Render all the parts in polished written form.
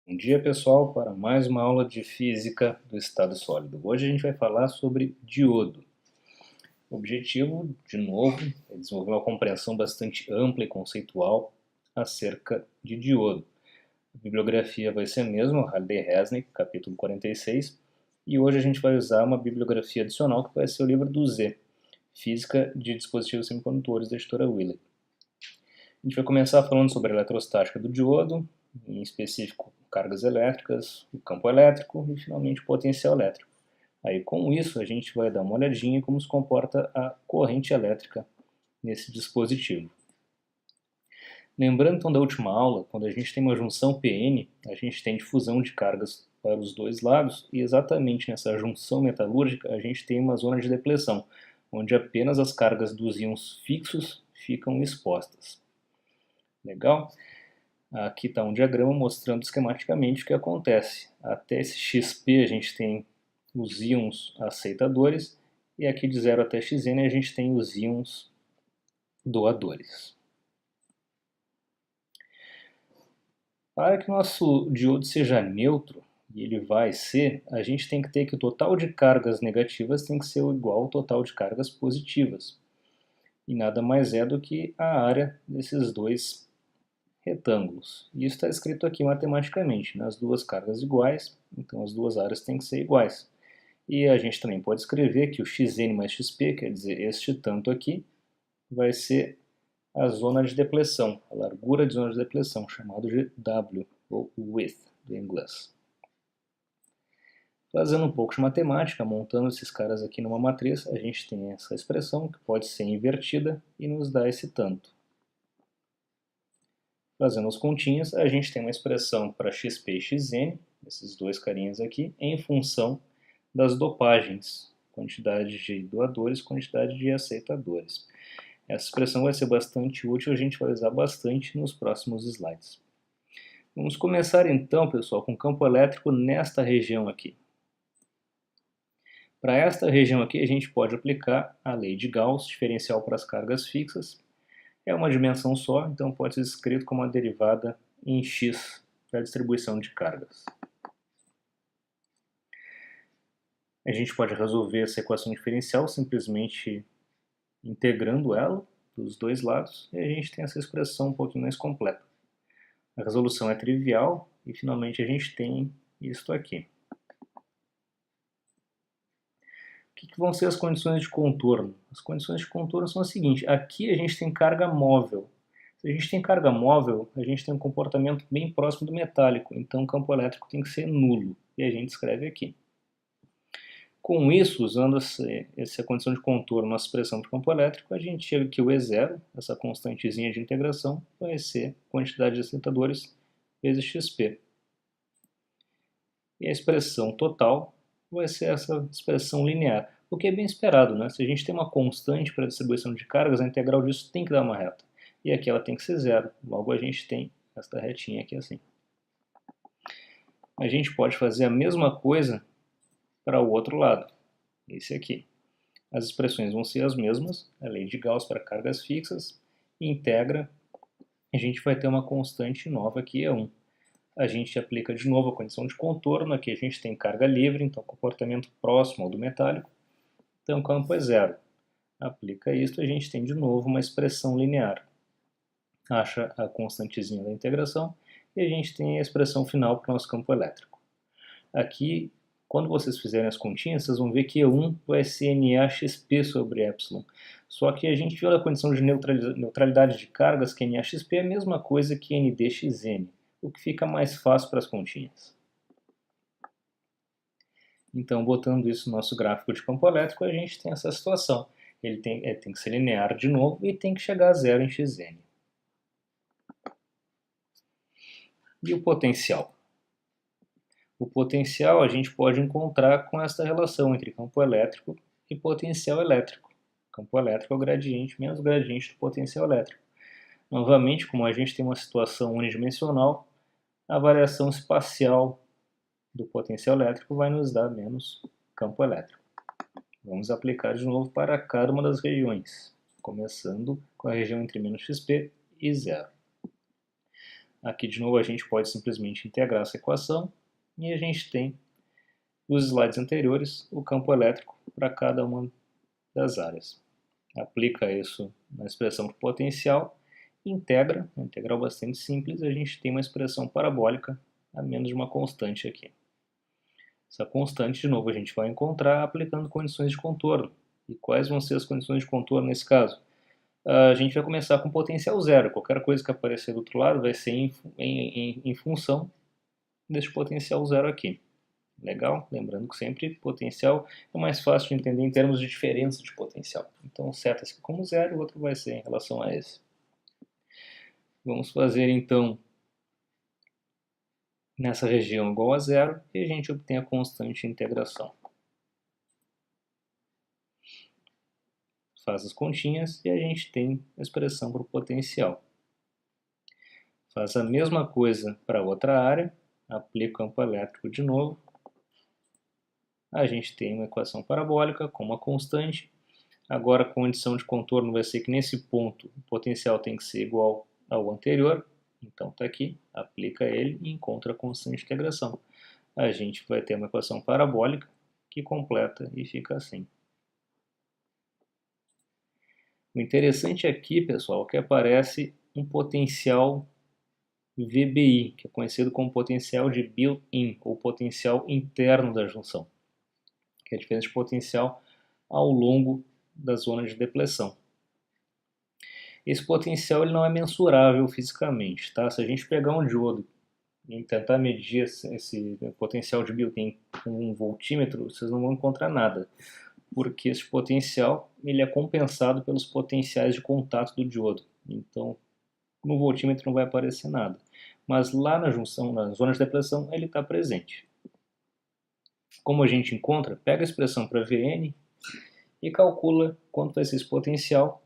Bom dia, pessoal, para mais uma aula de física do estado sólido. Hoje a gente vai falar sobre diodo. O objetivo, de novo, é desenvolver uma compreensão bastante ampla e conceitual acerca de diodo. A bibliografia vai ser a mesma, Halliday-Resnick, capítulo 46, e hoje a gente vai usar uma bibliografia adicional que vai ser o livro do Z, Física de Dispositivos Semicondutores, da editora Wiley. A gente vai começar falando sobre a eletrostática do diodo, em específico cargas elétricas, o campo elétrico e finalmente o potencial elétrico. Aí com isso a gente vai dar uma olhadinha em como se comporta a corrente elétrica nesse dispositivo. Lembrando então da última aula, quando a gente tem uma junção PN, a gente tem difusão de cargas para os dois lados e exatamente nessa junção metalúrgica a gente tem uma zona de depleção, onde apenas as cargas dos íons fixos ficam expostas. Legal? Aqui está um diagrama mostrando esquematicamente o que acontece. Até esse XP a gente tem os íons aceitadores e aqui de 0 até Xn a gente tem os íons doadores. Para que o nosso diodo seja neutro, e ele vai ser, a gente tem que ter que o total de cargas negativas tem que ser igual ao total de cargas positivas. E nada mais é do que a área desses dois retângulos. E isso está escrito aqui matematicamente, nas duas cargas iguais, então as duas áreas têm que ser iguais. E a gente também pode escrever que o xn mais xp, quer dizer, este tanto aqui, vai ser a zona de depleção, a largura de zona de depleção, chamado de W, ou width, do inglês. Fazendo um pouco de matemática, montando esses caras aqui numa matriz, a gente tem essa expressão que pode ser invertida e nos dá esse tanto. Fazendo as continhas, a gente tem uma expressão para xp e xn, esses dois carinhas aqui, em função das dopagens, quantidade de doadores, quantidade de aceitadores. Essa expressão vai ser bastante útil, a gente vai usar bastante nos próximos slides. Vamos começar então, pessoal, com o campo elétrico nesta região aqui. Para esta região aqui, a gente pode aplicar a lei de Gauss, diferencial para as cargas fixas. É uma dimensão só, então pode ser escrito como uma derivada em x para a distribuição de cargas. A gente pode resolver essa equação diferencial simplesmente integrando ela dos dois lados e a gente tem essa expressão um pouquinho mais completa. A resolução é trivial e finalmente a gente tem isto aqui. O que vão ser as condições de contorno? As condições de contorno são as seguintes. Aqui a gente tem carga móvel. Se a gente tem carga móvel, a gente tem um comportamento bem próximo do metálico, então o campo elétrico tem que ser nulo. E a gente escreve aqui. Com isso, usando essa condição de contorno na expressão de campo elétrico, a gente chega que o E0, essa constantezinha de integração, vai ser quantidade de aceitadores vezes XP. E a expressão total vai ser essa expressão linear, o que é bem esperado, né? Se a gente tem uma constante para a distribuição de cargas, a integral disso tem que dar uma reta. E aqui ela tem que ser zero, logo a gente tem esta retinha aqui assim. A gente pode fazer a mesma coisa para o outro lado, esse aqui. As expressões vão ser as mesmas, a lei de Gauss para cargas fixas, integra, a gente vai ter uma constante nova aqui, é 1. A gente aplica de novo a condição de contorno, aqui a gente tem carga livre, então comportamento próximo ao do metálico, então o campo é zero. Aplica isso, a gente tem de novo uma expressão linear. Acha a constantezinha da integração e a gente tem a expressão final para o nosso campo elétrico. Aqui, quando vocês fizerem as continhas, vocês vão ver que E1 vai ser NaXP sobre Epsilon. Só que a gente viu a condição de neutralidade de cargas, que NaXP é a mesma coisa que NDXN, o que fica mais fácil para as continhas. Então, botando isso no nosso gráfico de campo elétrico, a gente tem essa situação. Ele tem que ser linear de novo e tem que chegar a zero em Xn. E o potencial? O potencial a gente pode encontrar com esta relação entre campo elétrico e potencial elétrico. Campo elétrico é o gradiente menos o gradiente do potencial elétrico. Novamente, como a gente tem uma situação unidimensional, a variação espacial do potencial elétrico vai nos dar menos campo elétrico. Vamos aplicar de novo para cada uma das regiões, começando com a região entre menos XP e zero. Aqui de novo a gente pode simplesmente integrar essa equação e a gente tem, nos slides anteriores, o campo elétrico para cada uma das áreas. Aplica isso na expressão por potencial, integra, uma integral bastante simples, e a gente tem uma expressão parabólica a menos de uma constante aqui. Essa constante, de novo, a gente vai encontrar aplicando condições de contorno. E quais vão ser as condições de contorno nesse caso? A gente vai começar com potencial zero. Qualquer coisa que aparecer do outro lado vai ser em função desse potencial zero aqui. Legal? Lembrando que sempre potencial é mais fácil de entender em termos de diferença de potencial. Então, seta esse como zero, o outro vai ser em relação a esse. Vamos fazer, então, nessa região igual a zero, e a gente obtém a constante de integração. Faz as continhas e a gente tem a expressão para o potencial. Faz a mesma coisa para outra área, aplica o campo elétrico de novo. A gente tem uma equação parabólica com uma constante. Agora a condição de contorno vai ser que nesse ponto o potencial tem que ser igual ao anterior. Então está aqui, aplica ele e encontra a constante de integração. A gente vai ter uma equação parabólica que completa e fica assim. O interessante aqui, pessoal, é que aparece um potencial VBI, que é conhecido como potencial de built-in, ou potencial interno da junção, que é a diferença de potencial ao longo da zona de depleção. Esse potencial ele não é mensurável fisicamente, tá? Se a gente pegar um diodo e tentar medir esse potencial de built-in com um voltímetro, vocês não vão encontrar nada, porque esse potencial ele é compensado pelos potenciais de contato do diodo. Então, no voltímetro não vai aparecer nada. Mas lá na junção, na zona de depleção, ele está presente. Como a gente encontra? Pega a expressão para Vn e calcula quanto vai ser esse potencial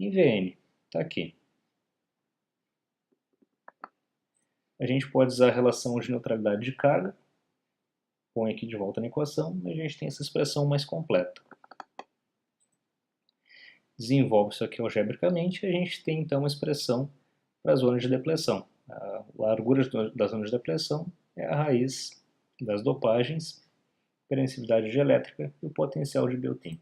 em Vn. Está aqui. A gente pode usar a relação de neutralidade de carga. Põe aqui de volta na equação e a gente tem essa expressão mais completa. Desenvolve isso aqui algebricamente e a gente tem então uma expressão para a zona de depleção. A largura da zona de depleção é a raiz das dopagens, permissividade dielétrica e o potencial de built-in.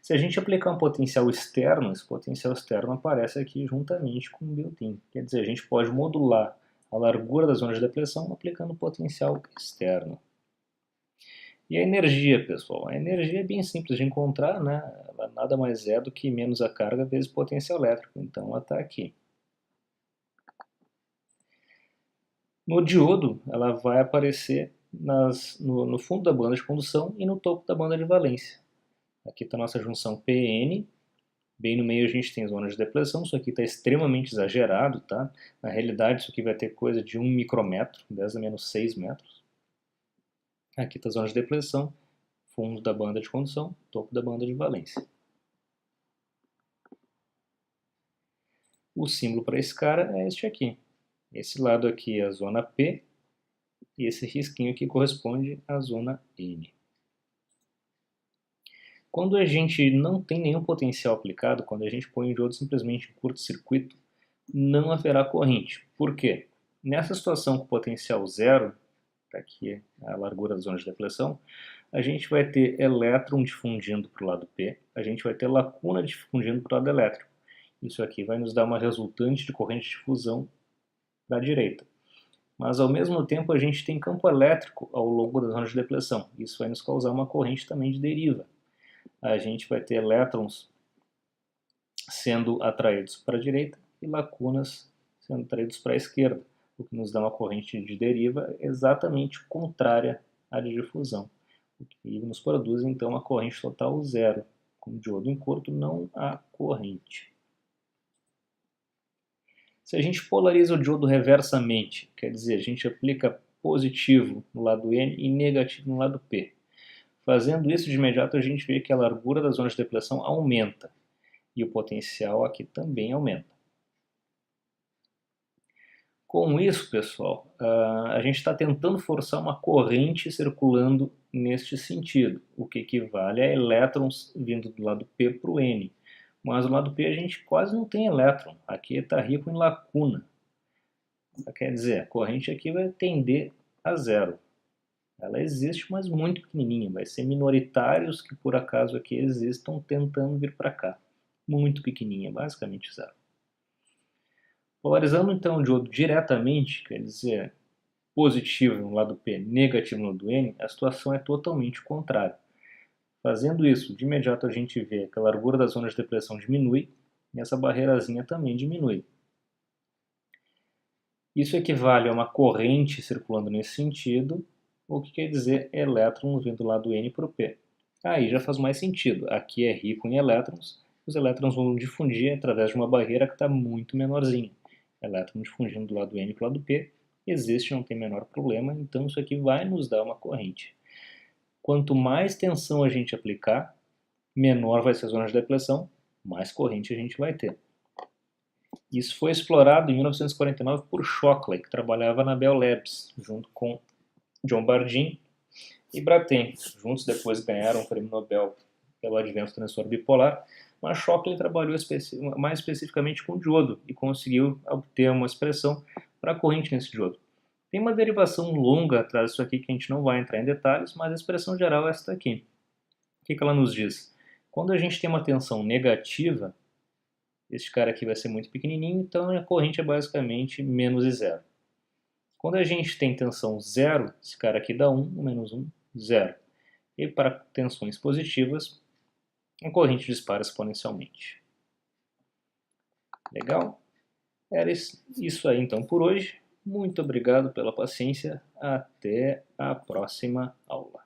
Se a gente aplicar um potencial externo, esse potencial externo aparece aqui juntamente com o built-in. Quer dizer, a gente pode modular a largura da zona de depleção aplicando o potencial externo. E a energia, pessoal? A energia é bem simples de encontrar, né? Ela nada mais é do que menos a carga vezes o potencial elétrico. Então ela está aqui. No diodo, ela vai aparecer no fundo da banda de condução e no topo da banda de valência. Aqui está a nossa junção PN. Bem no meio a gente tem zona de depleção. Isso aqui está extremamente exagerado, tá? Na realidade, isso aqui vai ter coisa de 1 micrômetro, 10 a menos 6 metros. Aqui está a zona de depleção, fundo da banda de condução, topo da banda de valência. O símbolo para esse cara é este aqui. Esse lado aqui é a zona P e esse risquinho aqui corresponde à zona N. Quando a gente não tem nenhum potencial aplicado, quando a gente põe o diodo simplesmente em curto-circuito, não haverá corrente. Por quê? Nessa situação com potencial zero, aqui a largura da zona de depleção, a gente vai ter elétron difundindo para o lado P, a gente vai ter lacuna difundindo para o lado elétrico. Isso aqui vai nos dar uma resultante de corrente de difusão para a direita. Mas ao mesmo tempo a gente tem campo elétrico ao longo da zona de depleção. Isso vai nos causar uma corrente também de deriva. A gente vai ter elétrons sendo atraídos para a direita e lacunas sendo atraídos para a esquerda, o que nos dá uma corrente de deriva exatamente contrária à de difusão, o que nos produz então uma corrente total zero. Com o diodo em curto não há corrente. Se a gente polariza o diodo reversamente, quer dizer, a gente aplica positivo no lado N e negativo no lado P. Fazendo isso de imediato a gente vê que a largura da zona de depleção aumenta e o potencial aqui também aumenta. Com isso, pessoal, a gente está tentando forçar uma corrente circulando neste sentido, o que equivale a elétrons vindo do lado P para o N. Mas no lado P a gente quase não tem elétron, aqui está rico em lacuna. Quer dizer, a corrente aqui vai tender a zero. Ela existe, mas muito pequenininha. Vai ser minoritários que por acaso aqui existam tentando vir para cá. Muito pequenininha, basicamente zero. Polarizando então o diodo diretamente, quer dizer, positivo no lado P, negativo no lado N, a situação é totalmente contrária. Fazendo isso, de imediato a gente vê que a largura da zona de depressão diminui e essa barreirazinha também diminui. Isso equivale a uma corrente circulando nesse sentido, o que quer dizer elétrons vindo do lado N para o P. Aí já faz mais sentido. Aqui é rico em elétrons, os elétrons vão difundir através de uma barreira que está muito menorzinha. Elétron difundindo do lado N para o lado P, existe, não tem menor problema, então isso aqui vai nos dar uma corrente. Quanto mais tensão a gente aplicar, menor vai ser a zona de depressão, mais corrente a gente vai ter. Isso foi explorado em 1949 por Shockley, que trabalhava na Bell Labs, junto com John Bardeen e Brattain. Juntos depois ganharam o prêmio Nobel pelo advento do transistor bipolar, mas Shockley trabalhou mais especificamente com diodo e conseguiu obter uma expressão para a corrente nesse diodo. Tem uma derivação longa atrás disso aqui que a gente não vai entrar em detalhes, mas a expressão geral é esta aqui. O que ela nos diz? Quando a gente tem uma tensão negativa, este cara aqui vai ser muito pequenininho, então a corrente é basicamente menos e zero. Quando a gente tem tensão zero, esse cara aqui dá 1, o menos 1, 0. E para tensões positivas, a corrente dispara exponencialmente. Legal? Era isso aí então por hoje. Muito obrigado pela paciência. Até a próxima aula.